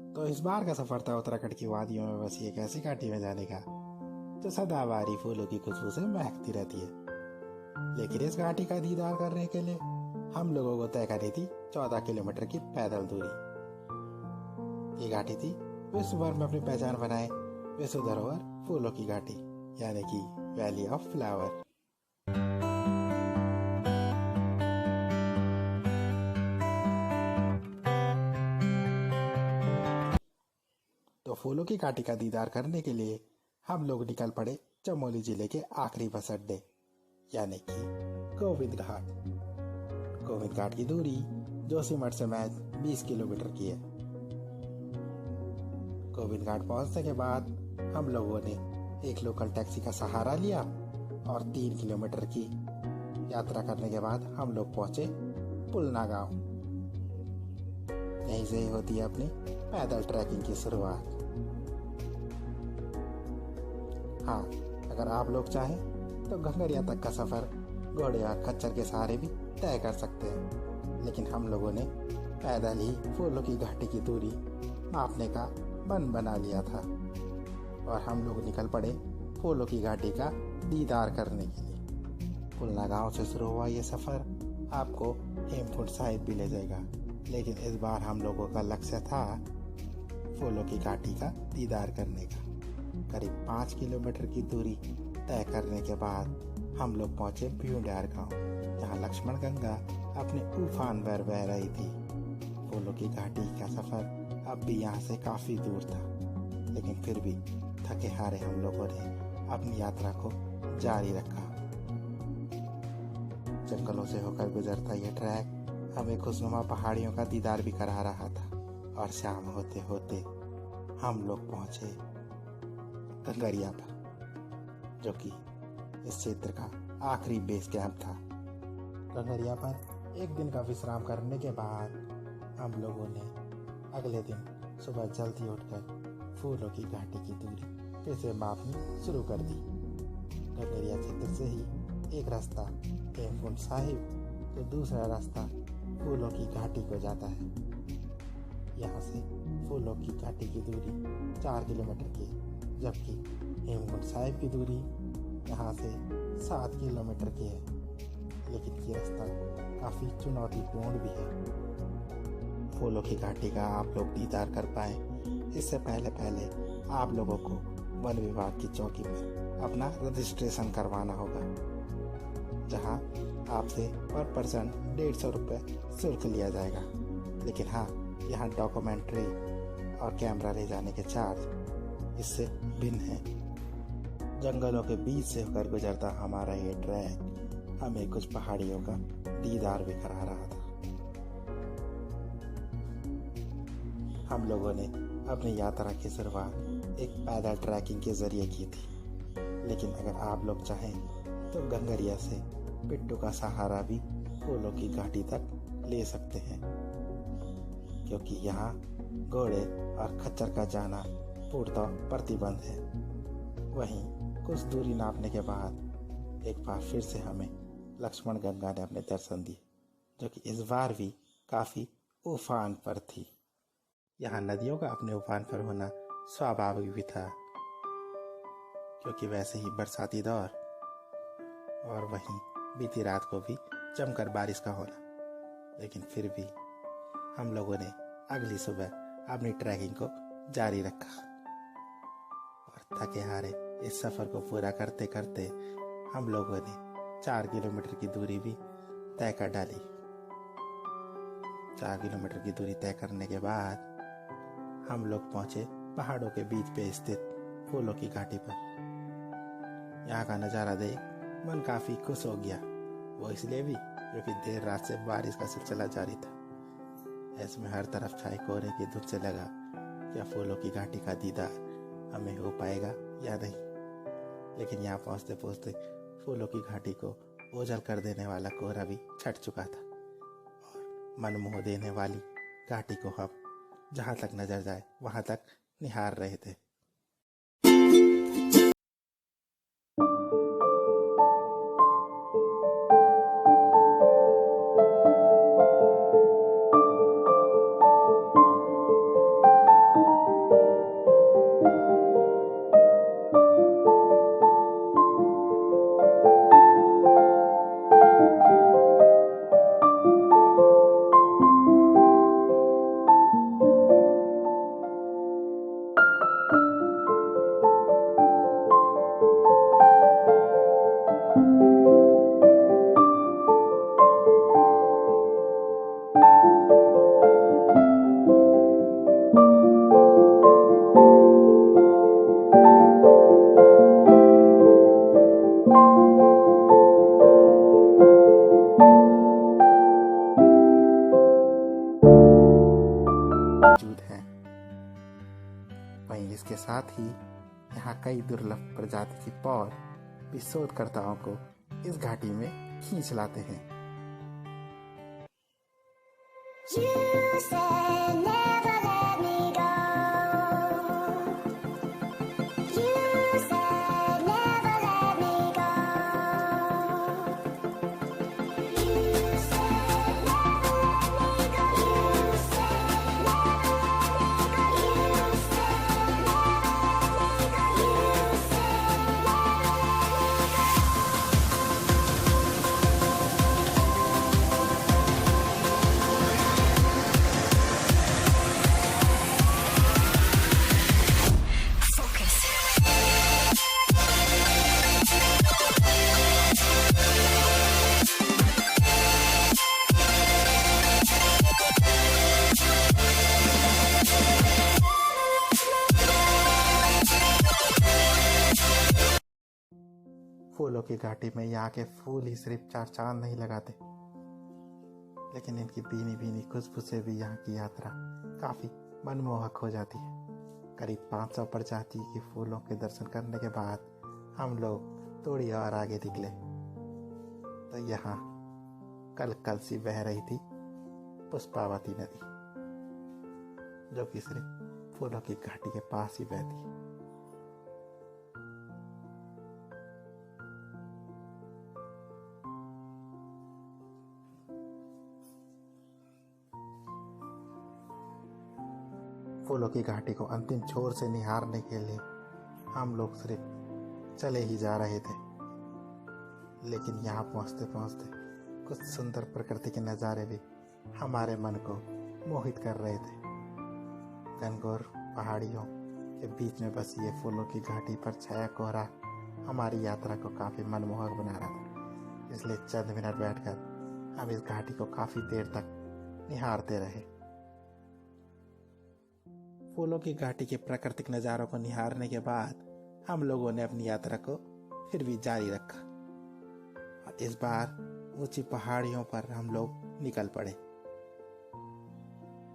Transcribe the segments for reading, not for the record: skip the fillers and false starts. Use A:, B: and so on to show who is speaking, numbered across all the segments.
A: तो इस बार का सफर था उत्तराखंड की वादियों में बसी एक ऐसी घाटी में जाने का जो सदाबहारी फूलों की खुशबू से महकती रहती है। लेकिन इस घाटी का दीदार करने के लिए हम लोगों को तय करनी थी 14 किलोमीटर की पैदल दूरी। ये घाटी थी विश्व भर में अपनी पहचान बनाए विश्व धरोहर फूलों की घाटी, यानी कि वैली ऑफ फ्लावर। तो फूलों की घाटी का दीदार करने के लिए हम लोग निकल पड़े चमोली जिले के आखिरी बस अड्डे, यानी कि गोविंद घाट। गोविंद घाट की दूरी जोशीमठ से महज 20 किलोमीटर की है। गोविंद घाट पहुंचने के बाद हम लोगों ने एक लोकल टैक्सी का सहारा लिया और 3 किलोमीटर की यात्रा करने के बाद हम लोग पहुंचे पुलना गांव। यहीं से होती है अपनी पैदल ट्रैकिंग की शुरुआत। हाँ, अगर आप लोग चाहें तो घंगरिया तक का सफर घोड़े या खच्चर के सहारे भी तय कर सकते हैं, लेकिन हम लोगों ने पैदल ही फूलों की घाटी की दूरी मापने का मन बना लिया था और हम लोग निकल पड़े फूलों की घाटी का दीदार करने के लिए। पुलना गांव से शुरू हुआ ये सफर आपको हेमकुंड साहिब भी ले जाएगा, लेकिन इस बार हम लोगों का लक्ष्य था फूलों की घाटी का दीदार करने का। करीब 5 किलोमीटर की दूरी तय करने के बाद हम लोग पहुंचे भ्यूंडार गांव, जहां लक्ष्मण गंगा अपने उफान पर बह रही थी। फूलों की घाटी का सफर अब भी यहाँ से काफी दूर था, लेकिन फिर भी थके हारे हम लोगों ने अपनी यात्रा को जारी रखा। जंगलों से होकर गुजरता यह ट्रैक हमें खुशनुमा पहाड़ियों का दीदार भी करा रहा था और शाम होते होते हम लोग पहुंचे घंगरिया पर, जो कि इस क्षेत्र का आखिरी बेस कैंप था। घंगरिया पर एक दिन का विश्राम करने के बाद हम लोगों ने अगले दिन सुबह जल्दी उठकर फूलों की घाटी की दूरी फिर से मापनी शुरू कर दी। घंगरिया क्षेत्र से ही एक रास्ता हेमकुंड साहिब तो दूसरा रास्ता फूलों की घाटी को जाता है। यहाँ से फूलों की घाटी की दूरी 4 किलोमीटर की, जबकि हेमकुंड साहिब की दूरी यहाँ से 7 किलोमीटर की है। लेकिन ये रास्ता काफ़ी चुनौतीपूर्ण भी है। फूलों की घाटी का आप लोग दीदार कर पाए इससे पहले आप लोगों को वन विभाग की चौकी पर अपना रजिस्ट्रेशन करवाना होगा, जहाँ आपसे पर पर्सन 150 रुपये शुल्क लिया जाएगा। लेकिन हाँ, यहाँ डॉक्यूमेंट्री और कैमरा ले जाने के चार्ज इससे भिन्न है। जंगलों के बीच से होकर गुजरता हमारा ये ट्रैक हमें कुछ पहाड़ियों का दीदार भी करा रहा था। हम लोगों ने अपनी यात्रा की शुरुआत एक पैदल ट्रैकिंग के जरिए की थी, लेकिन अगर आप लोग चाहें तो घंगरिया से पिट्ठू का सहारा भी फूलों की घाटी तक ले सकते हैं, क्योंकि यहाँ घोड़े और खच्चर का जाना पूर्णतः प्रतिबंध है। वहीं कुछ दूरी नापने के बाद एक बार फिर से हमें लक्ष्मण गंगा ने अपने दर्शन दिए, जो कि इस बार भी काफ़ी उफान पर थी। यहाँ नदियों का अपने उफान पर होना स्वाभाविक भी था, क्योंकि वैसे ही बरसाती दौर और वहीं बीती रात को भी जमकर बारिश का होना। लेकिन फिर भी हम लोगों ने अगली सुबह अपनी ट्रैकिंग को जारी रखा और थके हारे इस सफ़र को पूरा करते करते हम लोगों ने 4 किलोमीटर की दूरी भी तय कर डाली। 4 किलोमीटर की दूरी तय करने के बाद हम लोग पहुंचे पहाड़ों के बीच पे स्थित फूलों की घाटी पर। यहाँ का नज़ारा देख मन काफ़ी खुश हो गया, वो इसलिए भी क्योंकि देर रात से बारिश का सिलसिला जारी था। ऐसे में हर तरफ छाए कोहरे की धुंध से लगा क्या फूलों की घाटी का दीदार हमें हो पाएगा या नहीं। लेकिन यहाँ पहुँचते पहुँचते फूलों की घाटी को ओझल कर देने वाला कोहरा भी छट चुका था और मनमोह देने वाली घाटी को हम जहाँ तक नजर जाए वहाँ तक निहार रहे थे। इसके साथ ही यहाँ कई दुर्लभ प्रजाति की पौध भी शोधकर्ताओं को इस घाटी में खींच लाते हैं।
B: You said never let me go. You said never let me go. You said never let me go. You said never let me go. You said never let me go. You said
A: फूलों की घाटी में यहाँ के फूल ही सिर्फ चार चांद नहीं लगाते, लेकिन इनकी भीनी भीनी खुशबू से भी यहाँ की यात्रा काफी मनमोहक हो जाती है। करीब 500 प्रजाति के फूलों के दर्शन करने के बाद हम लोग थोड़ी और आगे निकले तो यहाँ कल कल सी बह रही थी पुष्पावती नदी, जो कि सिर्फ फूलों की घाटी के पास ही बहती है। फूलों की घाटी को अंतिम छोर से निहारने के लिए हम लोग सिर्फ चले ही जा रहे थे, लेकिन यहाँ पहुँचते पहुँचते कुछ सुंदर प्रकृति के नज़ारे भी हमारे मन को मोहित कर रहे थे। घनघोर पहाड़ियों के बीच में बसी ये फूलों की घाटी पर छाया कोहरा हमारी यात्रा को काफ़ी मनमोहक बना रहा था, इसलिए चंद मिनट बैठकर हम इस घाटी को काफ़ी देर तक निहारते रहे। फूलों की घाटी के प्राकृतिक नज़ारों को निहारने के बाद हम लोगों ने अपनी यात्रा को फिर भी जारी रखा और इस बार ऊंची पहाड़ियों पर हम लोग निकल पड़े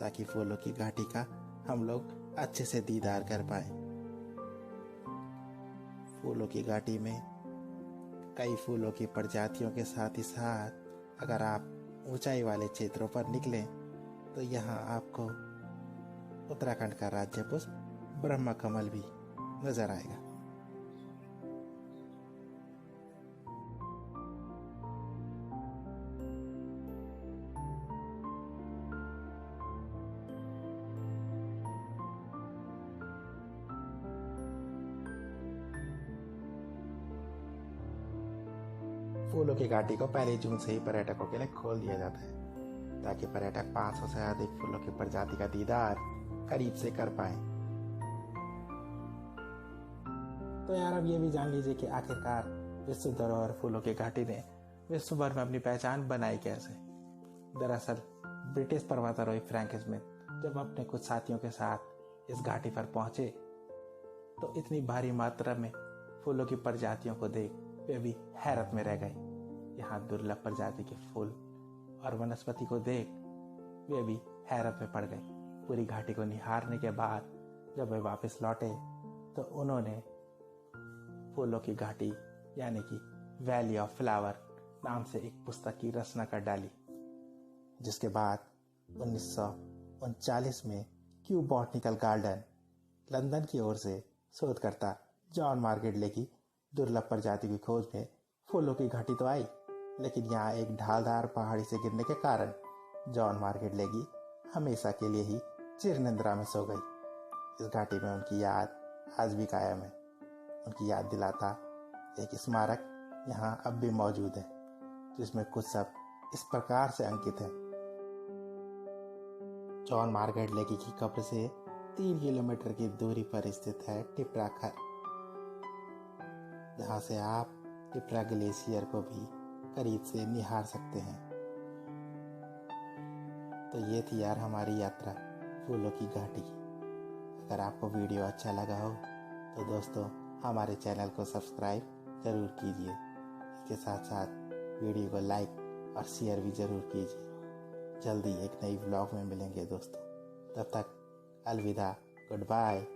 A: ताकि फूलों की घाटी का हम लोग अच्छे से दीदार कर पाए। फूलों की घाटी में कई फूलों की प्रजातियों के साथ ही साथ अगर आप ऊंचाई वाले क्षेत्रों पर निकलें तो यहाँ आपको उत्तराखंड का राज्य पुष्प ब्रह्म कमल भी नजर आएगा। फूलों की घाटी को पहली जून से ही पर्यटकों के लिए खोल दिया जाता है ताकि पर्यटक 500 से अधिक फूलों की प्रजाति का दीदार करीब से कर पाए। तो यार अब ये भी जान लीजिए कि आखिरकार विश्व धरोहर फूलों की घाटी ने विश्व भर में अपनी पहचान बनाई कैसे। दरअसल ब्रिटिश पर्वतारोही फ्रैंक स्मिथ जब अपने कुछ साथियों के साथ इस घाटी पर पहुंचे तो इतनी भारी मात्रा में फूलों की प्रजातियों को देख वे भी हैरत में रह गए। यहाँ दुर्लभ प्रजाति के फूल और वनस्पति को देख वे भी हैरत में पड़ गए। पूरी घाटी को निहारने के बाद जब वे वापस लौटे तो उन्होंने फूलों की घाटी यानी कि वैली ऑफ फ्लावर नाम से एक पुस्तक की रचना कर डाली, जिसके बाद 1939 में क्यू बॉटनिकल गार्डन लंदन की ओर से शोधकर्ता जॉन मार्गेट ले की दुर्लभ प्रजाति की खोज में फूलों की घाटी तो आई, लेकिन यहाँ एक ढालदार पहाड़ी से गिरने के कारण जॉन मार्गेट लेगी हमेशा के लिए ही चिर निद्रा में सो गई। इस घाटी में उनकी याद आज भी कायम है। उनकी याद दिलाता एक स्मारक यहाँ अब भी मौजूद है, जिसमें कुछ शब्द इस प्रकार से अंकित है। जॉन मार्गेट लेगी की कब्र से 3 किलोमीटर की दूरी पर स्थित है टिपरा खर, जहाँ से आप टिपरा ग्लेशियर को भी करीब से निहार सकते हैं। तो ये थी यार हमारी यात्रा फूलों की घाटी। अगर आपको वीडियो अच्छा लगा हो तो दोस्तों हमारे चैनल को सब्सक्राइब ज़रूर कीजिए। इसके साथ साथ वीडियो को लाइक और शेयर भी ज़रूर कीजिए। जल्दी एक नई व्लॉग में मिलेंगे दोस्तों, तब तक अलविदा, गुड बाय।